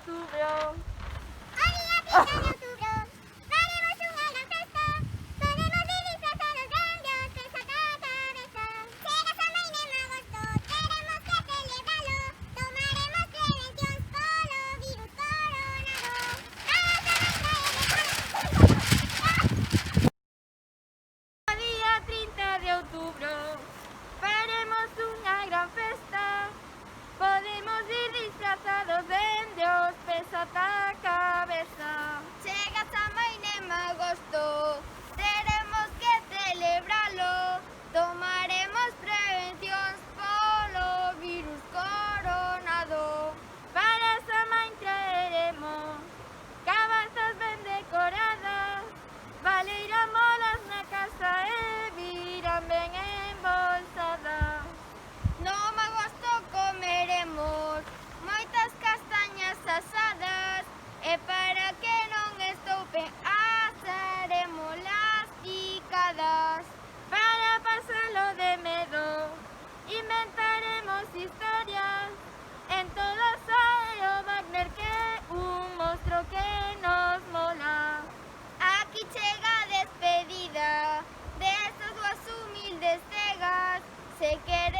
outubro. O día 30 de outubro faremos unha gran festa. Podemos ir disfrazados de indios, pensata a cabeza. Chega San Maínez en agosto, teremos que celebralo. Tomaremos prevencións polo virus coronado. O día 30 de outubro faremos unha gran festa. Podemos ir disfrazados de indios, pensata a cabeza. Chega San Maínez en agosto, teremos que celebralo. Tomaremos prevencións polo virus coronado. Para Samhain traeremos cabazas ben decoradas, baleira molas na casa e virán ben embolsadas. No agosto comeremos moitas castañas asadas e para que non estoupen asaremos las picadas. Para pasalo de medo, inventaremos historias. En todas hai o Wagner que é un monstro que nos mola. Aquí chega a despedida destas dúas humildes cegas. Se quere